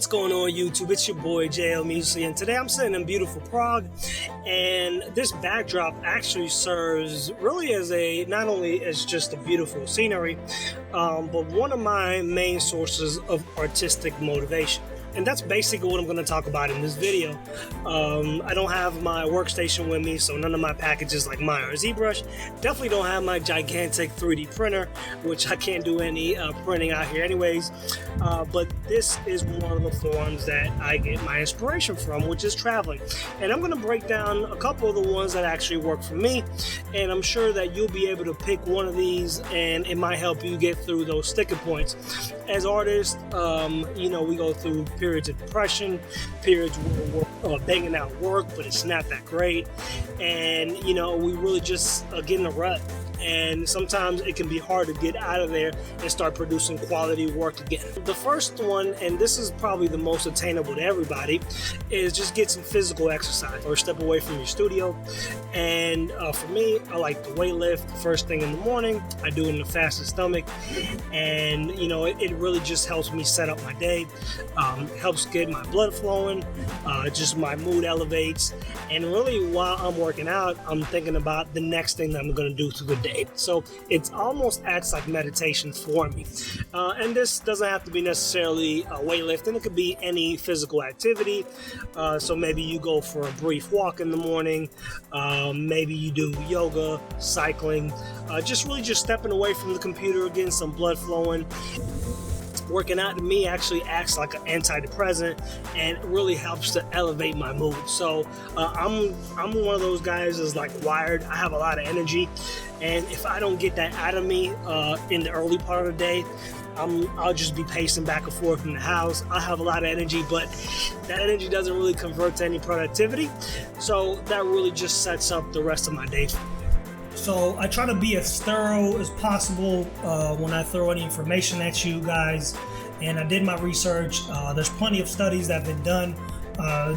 What's going on, YouTube? It's your boy JL Musi, and today I'm sitting in beautiful Prague, and this backdrop actually serves really as not only as just a beautiful scenery, but one of my main sources of artistic motivation. And that's basically what I'm going to talk about in this video. I don't have my workstation with me, so none of my packages like Maya or ZBrush. Definitely don't have my gigantic 3D printer, which I can't do any printing out here anyways. But this is one of the forms that I get my inspiration from, which is traveling. And I'm going to break down a couple of the ones that actually work for me. And I'm sure that you'll be able to pick one of these, and it might help you get through those sticking points. As artists, we go through periods of depression, periods where we're banging out work, but it's not that great, and we really just get in a rut. And sometimes it can be hard to get out of there and start producing quality work again. The first one, and this is probably the most attainable to everybody, is just get some physical exercise or step away from your studio. And for me, I like to weight lift first thing in the morning. I do it in a fasted stomach, and it really just helps me set up my day. Helps get my blood flowing, just my mood elevates, and really while I'm working out, I'm thinking about the next thing that I'm going to do through the day. So it almost acts like meditation for me. And this doesn't have to be necessarily weightlifting. It could be any physical activity. So maybe you go for a brief walk in the morning. Maybe you do yoga, cycling, just stepping away from the computer, getting some blood flowing. Working out to me actually acts like an antidepressant and really helps to elevate my mood. So I'm one of those guys that's like wired. I have a lot of energy, and if I don't get that out of me in the early part of the day, I'll just be pacing back and forth in the house. I have a lot of energy, but that energy doesn't really convert to any productivity. So that really just sets up the rest of my day. So I try to be as thorough as possible when I throw any information at you guys, and I did my research. There's plenty of studies that have been done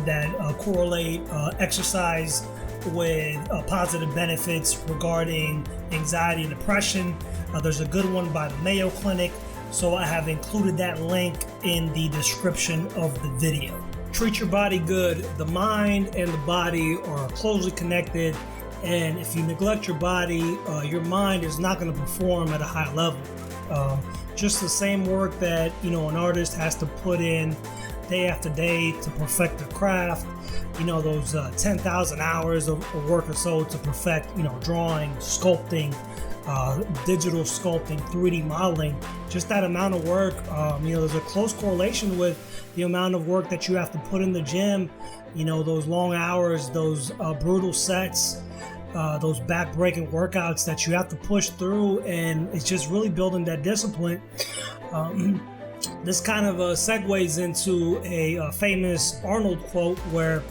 that correlate exercise with positive benefits regarding anxiety and depression. There's a good one by the Mayo Clinic, so I have included that link in the description of the video. Treat your body good. The mind and the body are closely connected. And if you neglect your body, your mind is not going to perform at a high level. Just the same work that an artist has to put in day after day to perfect their craft. Those 10,000 hours of work or so to perfect, drawing, sculpting, digital sculpting, 3D modeling. Just that amount of work. There's a close correlation with the amount of work that you have to put in the gym. Those long hours, those brutal sets. Those back-breaking workouts that you have to push through, and it's just really building that discipline. This kind of segues into a famous Arnold quote where,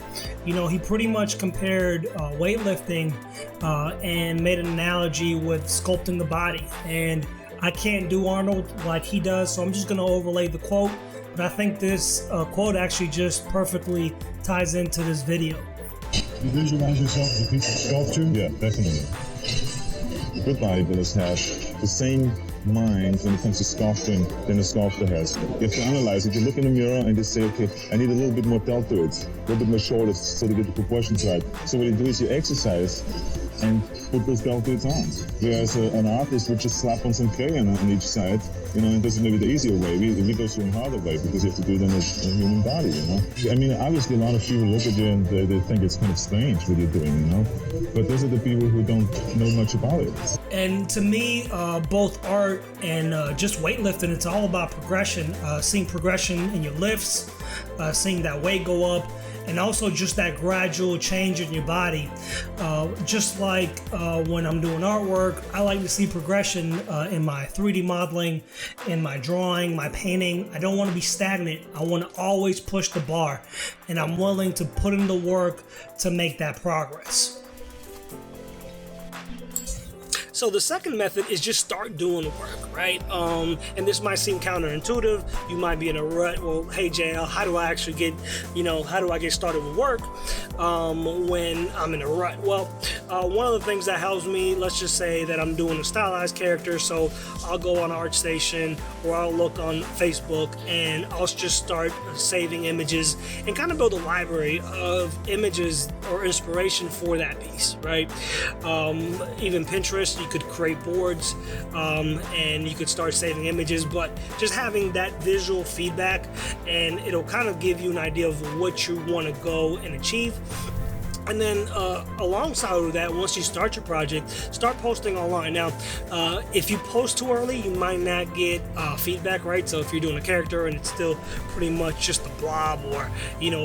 he pretty much compared weightlifting and made an analogy with sculpting the body. And I can't do Arnold like he does, so I'm just going to overlay the quote. But I think this quote actually just perfectly ties into this video. You visualize yourself as a piece of sculpture? Yeah, definitely. Good bodybuilders have the same mind when it comes to sculpting than the sculptor has. You have to analyze it. You look in the mirror and just say, okay, I need a little bit more deltoids, a little bit more shoulders so to get the proportions right. So what you do is you exercise and put those deltoids on. Whereas an artist would just slap on some crayon on each side, and this is maybe the easier way. We go through a harder way because you have to do it on a human body, I mean, obviously a lot of people look at you and they think it's kind of strange what you're doing, But those are the people who don't know much about it. And to me, both art and just weightlifting, it's all about progression. Seeing progression in your lifts, seeing that weight go up, and also just that gradual change in your body. Just like when I'm doing artwork, I like to see progression in my 3D modeling, in my drawing, my painting. I don't want to be stagnant. I want to always push the bar, and I'm willing to put in the work to make that progress. So the second method is just start doing the work, right? And this might seem counterintuitive. You might be in a rut. Well, hey JL, how do I actually get, how do I get started with work? when I'm in a rut? Well, one of the things that helps me, let's just say that I'm doing a stylized character, so I'll go on ArtStation or I'll look on Facebook and I'll just start saving images and kind of build a library of images or inspiration for that piece, right? Even Pinterest, you could create boards and you could start saving images, but just having that visual feedback, and it'll kind of give you an idea of what you want to go and achieve. And then alongside of that, once you start your project, start posting online. Now, if you post too early, you might not get feedback, right? So if you're doing a character and it's still pretty much just a blob or,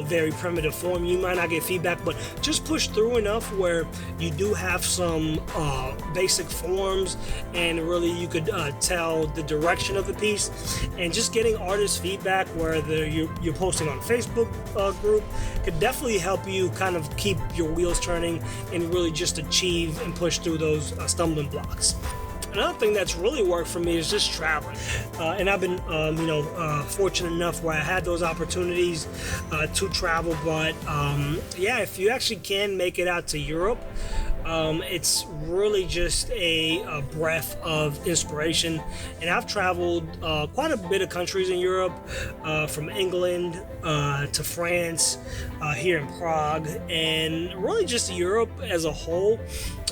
very primitive form, you might not get feedback, but just push through enough where you do have some basic forms and really you could tell the direction of the piece. And just getting artist feedback, whether you're posting on a Facebook group, could definitely help you kind of keep your wheels turning and really just achieve and push through those stumbling blocks. Another thing that's really worked for me is just traveling, and I've been fortunate enough where I had those opportunities to travel. But if you actually can make it out to Europe, it's really just a breath of inspiration. And I've traveled quite a bit of countries in Europe, from England to France, here in Prague, and really just Europe as a whole,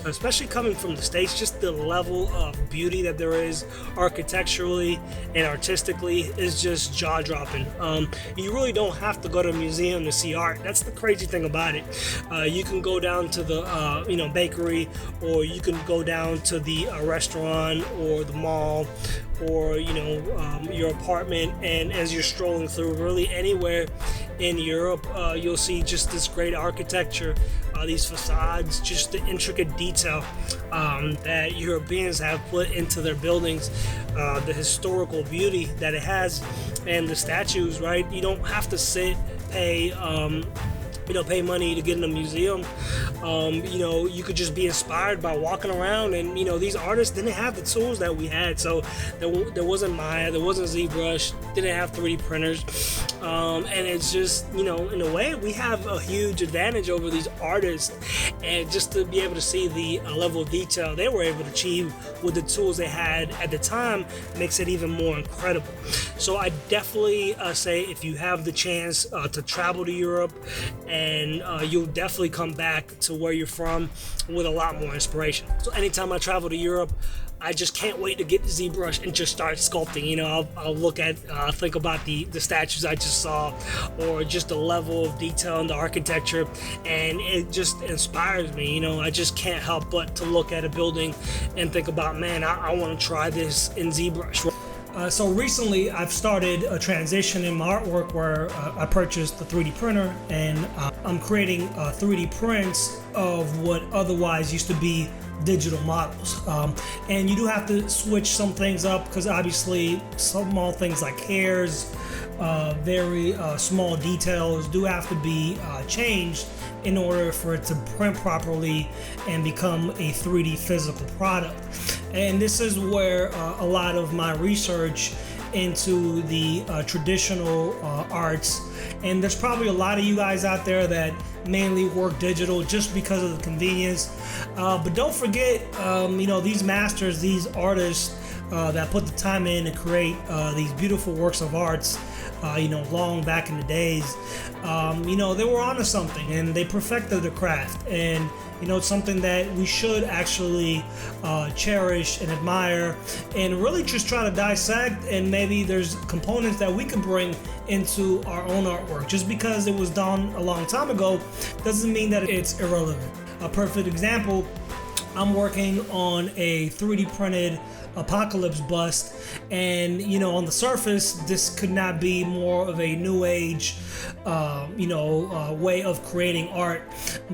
especially coming from the States. Just the level of beauty that there is architecturally and artistically is just jaw-dropping. You really don't have to go to a museum to see art. That's the crazy thing about it. You can go down to the bakery, or you can go down to the restaurant or the mall, or your apartment, and as you're strolling through really anywhere in Europe, you'll see just this great architecture, these facades, just the intricate detail that Europeans have put into their buildings, the historical beauty that it has, and the statues, right? You don't have to pay money to get in a museum. You could just be inspired by walking around, and these artists didn't have the tools that we had. So there wasn't Maya, there wasn't ZBrush, didn't have 3D printers, and it's just in a way we have a huge advantage over these artists, and just to be able to see the level of detail they were able to achieve with the tools they had at the time makes it even more incredible. So I definitely say, if you have the chance to travel to Europe, and you'll definitely come back to where you're from with a lot more inspiration. So anytime I travel to Europe, I just can't wait to get the ZBrush and just start sculpting. I'll look at, think about the statues I just saw, or just the level of detail in the architecture, and it just inspires me. I just can't help but to look at a building and think about, man, I want to try this in ZBrush. So recently I've started a transition in my artwork where I purchased the 3D printer, and I'm creating 3D prints of what otherwise used to be digital models. And you do have to switch some things up, because obviously small things like hairs, very small details do have to be changed in order for it to print properly and become a 3D physical product. And this is where a lot of my research into the traditional arts, and there's probably a lot of you guys out there that mainly work digital just because of the convenience, but don't forget these masters, these artists that put the time in to create these beautiful works of arts, long back in the days, they were onto something, and they perfected the craft. And it's something that we should actually cherish and admire, and really just try to dissect. And maybe there's components that we can bring into our own artwork. Just because it was done a long time ago doesn't mean that it's irrelevant. A perfect example, I'm working on a 3D printed apocalypse bust, and on the surface this could not be more of a new age way of creating art,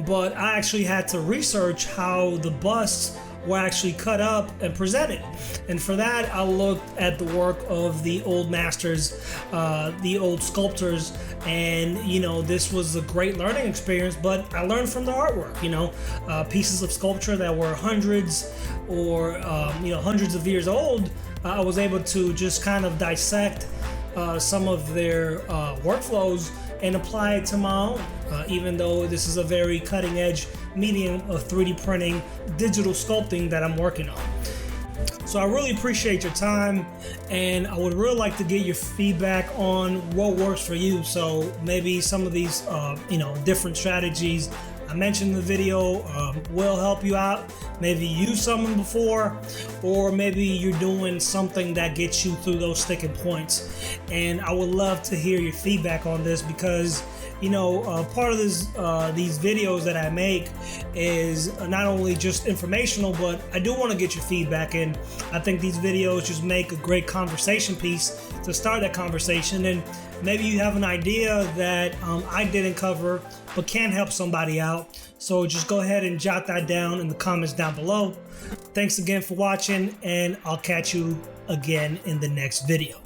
but I actually had to research how the busts were actually cut up and presented. And for that, I looked at the work of the old masters, the old sculptors, and this was a great learning experience. But I learned from the artwork, pieces of sculpture that were hundreds or hundreds of years old. I was able to just kind of dissect some of their workflows and apply it to my own. even though this is a very cutting edge medium of 3D printing, digital sculpting that I'm working on. So I really appreciate your time, and I would really like to get your feedback on what works for you. So maybe some of these, different strategies I mentioned in the video will help you out. Maybe you used something before, or maybe you're doing something that gets you through those sticking points. And I would love to hear your feedback on this, because part of these videos that I make is not only just informational, but I do want to get your feedback, and I think these videos just make a great conversation piece to start that conversation. And maybe you have an idea that I didn't cover but can help somebody out, so just go ahead and jot that down in the comments down below. Thanks again for watching, and I'll catch you again in the next video.